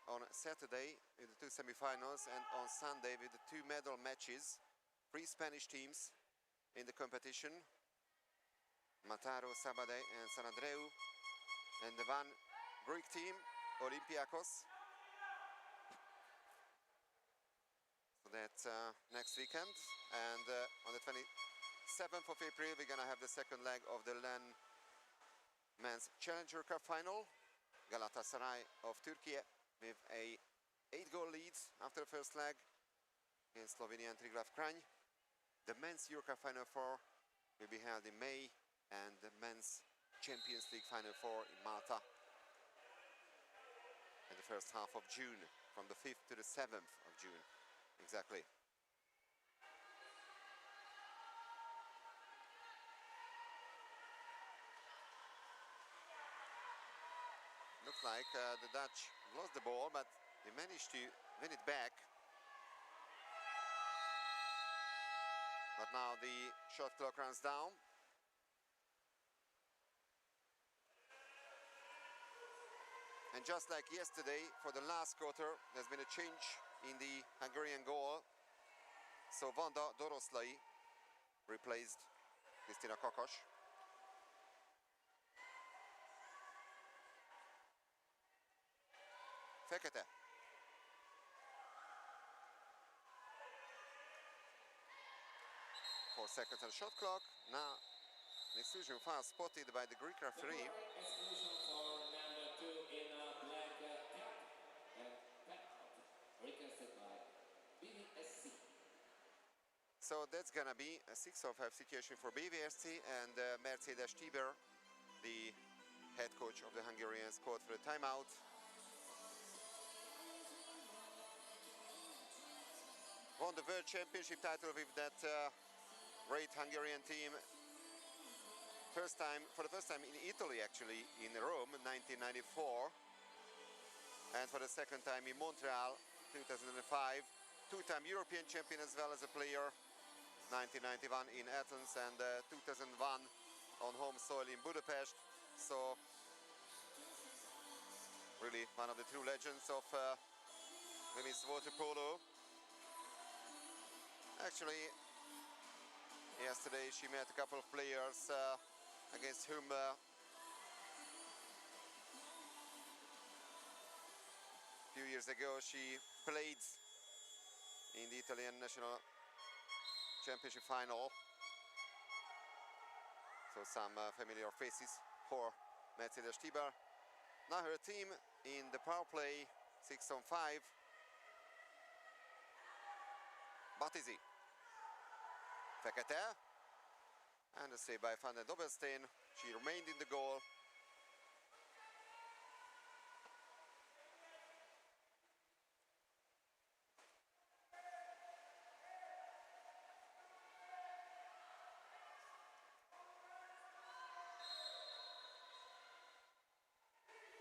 on Saturday with the 2 semi-finals, and on Sunday with the 2 medal matches. 3 Spanish teams in the competition: Mataró, Sabadell and Sant Andreu, and the one Greek team, Olympiacos. So that's next weekend, and on the 27th of April we're gonna have the second leg of the LEN Men's Challenger Cup final. Galatasaray of Turkey with a 8-goal lead after the first leg against Slovenian Triglav Kranj. The Men's Euro Cup Final 4 will be held in May, and the Men's Champions League Final 4 in Malta in the first half of June, from the 5th to the 7th of June, exactly. Looks like the Dutch lost the ball, but they managed to win it back. But now the shot clock runs down. And just like yesterday, for the last quarter, there's been a change in the Hungarian goal. So Vanda Doroszlai replaced Kristina Kakos. Fekete. Four seconds on shot clock. Now, an exclusion foul spotted by the Greek referee. Exclusion for number 2 in black cap and pad requested by BVSC. So that's gonna be a 6-on-5 situation for BVSC, and Mercedes Tiber, the head coach of the Hungarians, called for a timeout. Won the World Championship title with that great Hungarian team. For the first time in Italy, actually, in Rome, 1994. And for the second time in Montreal, 2005. 2-time European champion as well as a player, 1991 in Athens, and 2001 on home soil in Budapest. So, really one of the true legends of women's water polo. Actually, yesterday she met a couple of players against whom a few years ago she played in the Italian National Championship final. So So some familiar faces for Mercedes Tiber. Now her team in the power play, 6-on-5. Battizi. Fekete. And a save by Van den Dobbelstein. She remained in the goal.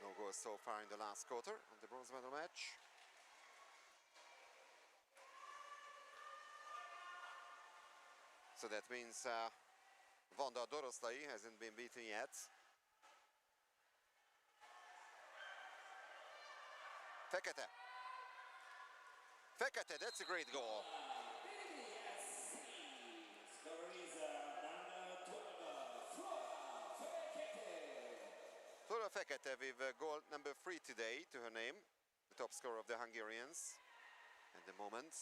No goals so far in the last quarter of the bronze medal match. So that means Wanda Doroszlai hasn't been beaten yet. Fekete. Fekete, that's a great goal. Flora Fekete with goal number 3 today to her name, the top scorer of the Hungarians at the moment.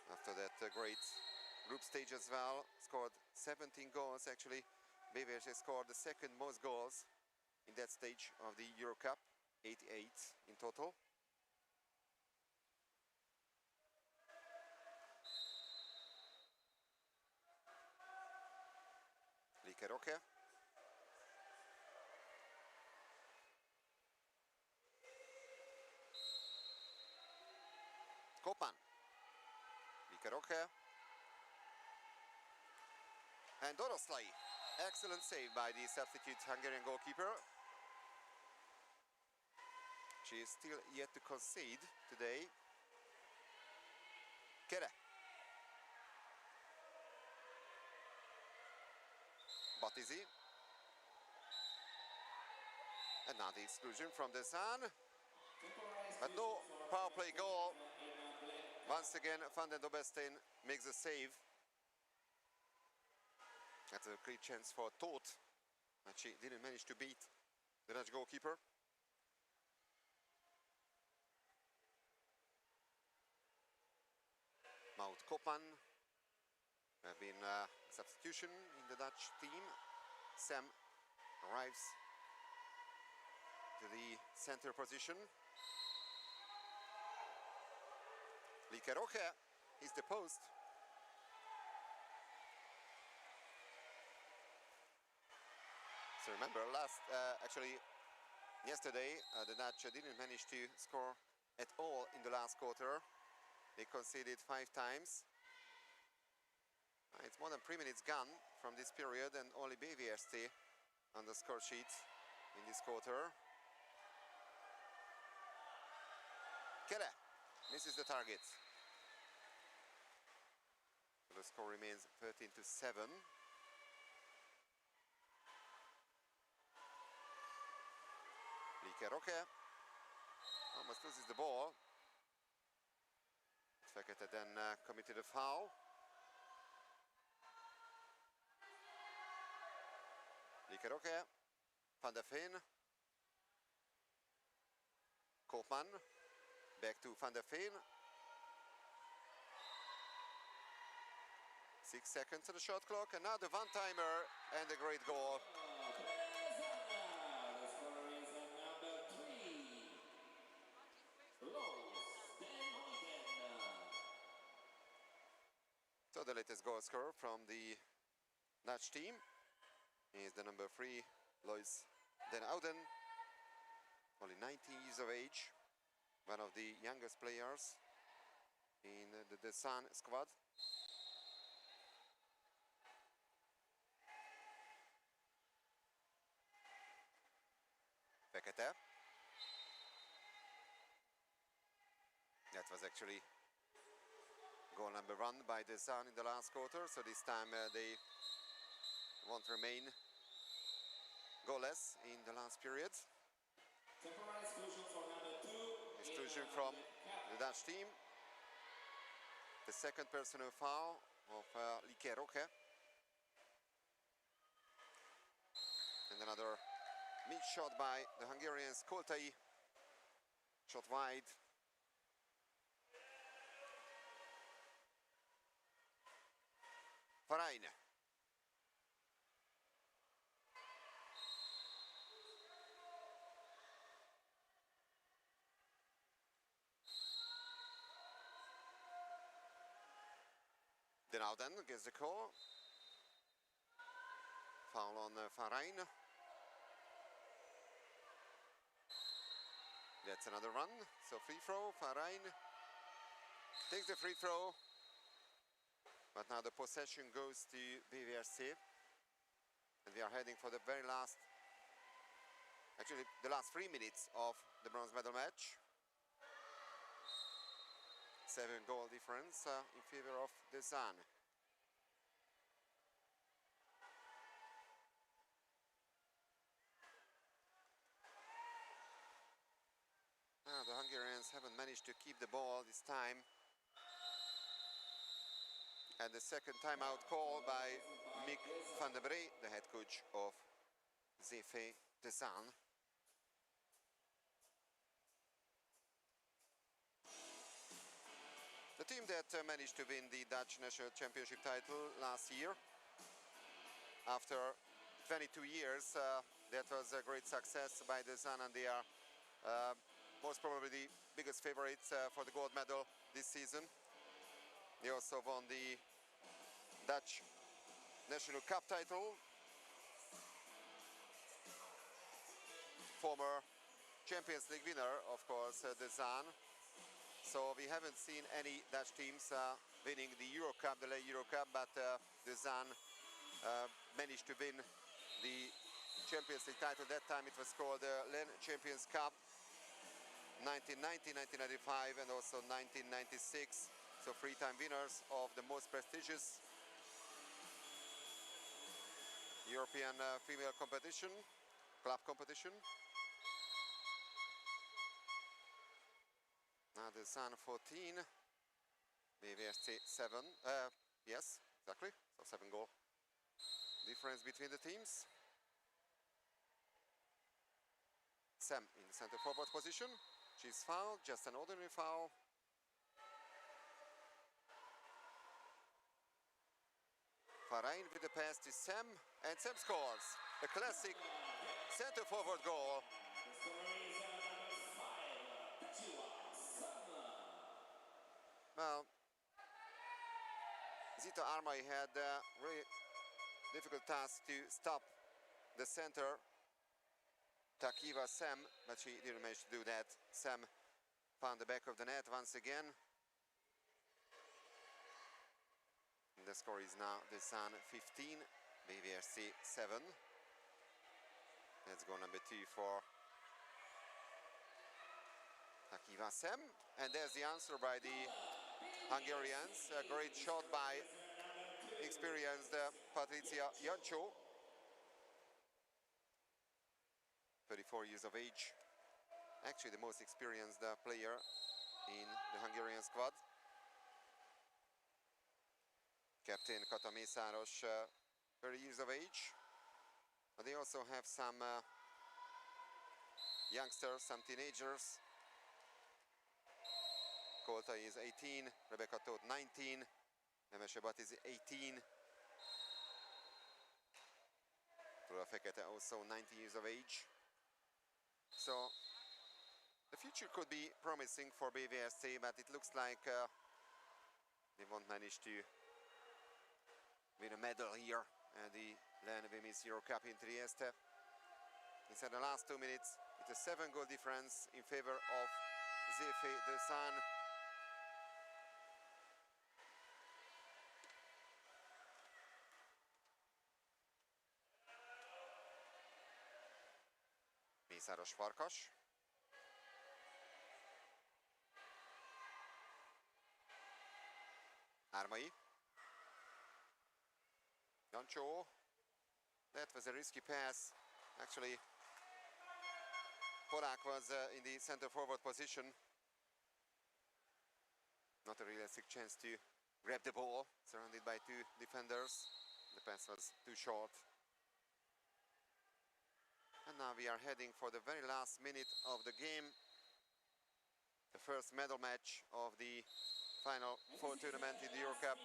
After that great group stage as well, scored 17 goals actually. BVSC scored the second most goals in that stage of the Euro Cup, 88 in total. Likeroke. Kopan. Likeroke. And Doroszlai. Excellent save by the substitute Hungarian goalkeeper. She is still yet to concede today. Kere. Battizi. And now the exclusion from the Zaan. But no power play goal. Once again, Van den Dobbelstein makes a save. That's a great chance for Toth, but she didn't manage to beat the Dutch goalkeeper. Maud Kopan have been a substitution in the Dutch team. Sam arrives to the center position. Likeroke is the post. So remember, yesterday, the Dutch didn't manage to score at all in the last quarter. They conceded 5 times. It's more than 3 minutes gone from this period, and only BVSC on the score sheet in this quarter. Kere misses the target. The score remains 13-7. Likeroke almost loses the ball. Fekete then committed a foul. Likeroke, Van der Veen, Koopman, back to Van der Veen. 6 seconds to the shot clock, and now the one-timer and a great goal. So the latest goal scorer from the Dutch team is the number 3, Lois Den Ouden, only 19 years of age, one of the youngest players in the Zaan squad. Fekete. That was actually goal number 1 by the Zaan in the last quarter, so this time they won't remain goalless in the last period. Exclusion from the Dutch team. The second personal foul of Likeroke. And another mid shot by the Hungarians, Koltai. Shot wide. Farain. Loudon gets the call. Foul on Van Rijn. That's another run. So free throw. Van Rijn takes the free throw. But now the possession goes to BVSC. And we are heading for the very last, actually the last 3 minutes of the bronze medal match. 7-goal difference in favor of the Zaan. The Hungarians haven't managed to keep the ball this time. And the second timeout call by Mick van der Bree, the head coach of ZV de Zaan. The team that managed to win the Dutch National Championship title last year. After 22 years, that was a great success by the Zaan, and they are most probably the biggest favorites for the gold medal this season. They also won the Dutch National Cup title. Former Champions League winner, of course, the Zaan. So we haven't seen any Dutch teams winning the Euro Cup, the LEN Euro Cup, but the Zaan managed to win the Champions League title. That time it was called the LEN Champions Cup, 1990, 1995, and also 1996. So 3-time winners of the most prestigious European female competition, club competition. Now the Zaan 14, BVSC 7. Yes, exactly. So 7-goal difference between the teams. Sam in the center forward position. She's fouled, just an ordinary foul. Van Rijn with the pass to Sam, and Sam scores. A classic center forward goal. Well, Zita Armai had a really difficult task to stop the center, Takiva Sam, but she didn't manage to do that. Sam found the back of the net once again. The score is now the Zaan 15, BVSC 7. Let's go number 2 for Takiva Sam. And there's the answer by the Hungarians. A great shot by experienced Patricia Jancsó. 34 years of age. Actually the most experienced player in the Hungarian squad. Captain Kata Mészáros, 30 years of age. But they also have some youngsters, some teenagers. Kolta is 18, Rebecca Tóth 19, Nemese Bat is 18. Tura Fekete also 19 years of age. So the future could be promising for BVSC, but it looks like they won't manage to win a medal here at the LEN Women's Euro Cup in Trieste. Inside the last 2 minutes, it's a 7-goal difference in favor of ZV de Zaan. Mészáros Farkas. Armai. Jancsó. That was a risky pass. Actually, Polák was in the center forward position. Not a realistic chance to grab the ball, surrounded by 2 defenders. The pass was too short. And now we are heading for the very last minute of the game. The first medal match of the Final Four tournament in the Euro Cup.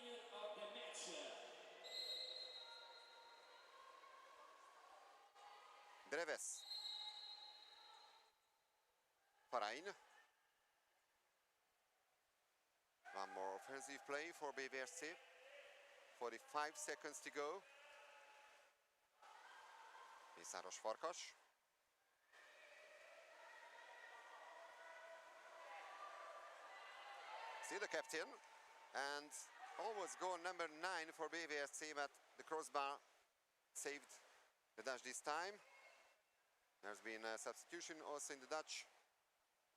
Breves. Van Rijn. One more offensive play for BVSC. 45 seconds to go. Mészáros Farkas. See the captain, and almost goal number 9 for BVSC, but the crossbar saved the Dutch this time. There's been a substitution also in the Dutch.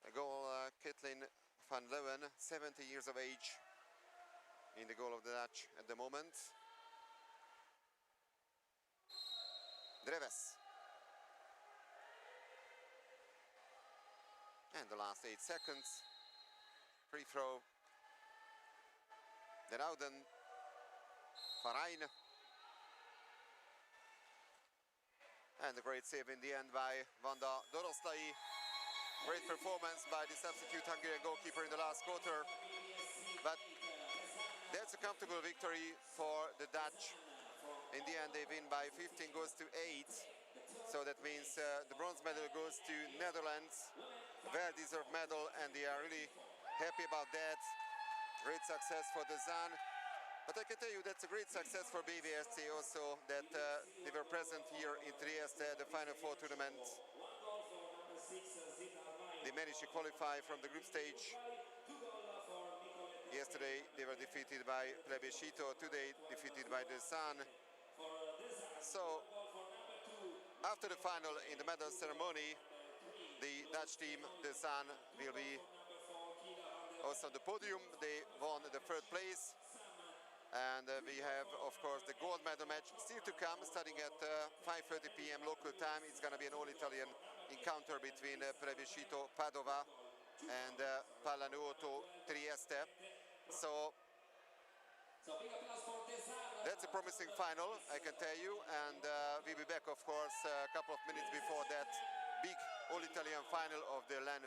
A goal, Kathleen van Leeuwen, 70 years of age, in the goal of the Dutch at the moment. Dreves. And the last 8 seconds. Free throw. De Rouden. Farain. And a great save in the end by Vanda Doroszlai. Great performance by the substitute Hungarian goalkeeper in the last quarter. But that's a comfortable victory for the Dutch. In the end, they win by 15 goals to 8. So that means the bronze medal goes to Netherlands. A well-deserved medal, and they are really happy about that. Great success for the Zaan. But I can tell you that's a great success for BVSC also, that they were present here in Trieste at the Final Four tournament. They managed to qualify from the group stage. Yesterday they were defeated by Plebiscito, today defeated by the Zaan. So after the final, in the medal ceremony, the Dutch team, the Zaan, will be also on the podium. They won the 3rd place. And we have, of course, the gold medal match still to come, starting at 5:30 p.m. local time. It's going to be an all-Italian encounter between Plebiscito Padova and Pallanuoto Trieste. So that's a promising final, I can tell you. And we'll be back, of course, a couple of minutes before that big all-Italian final of the LEN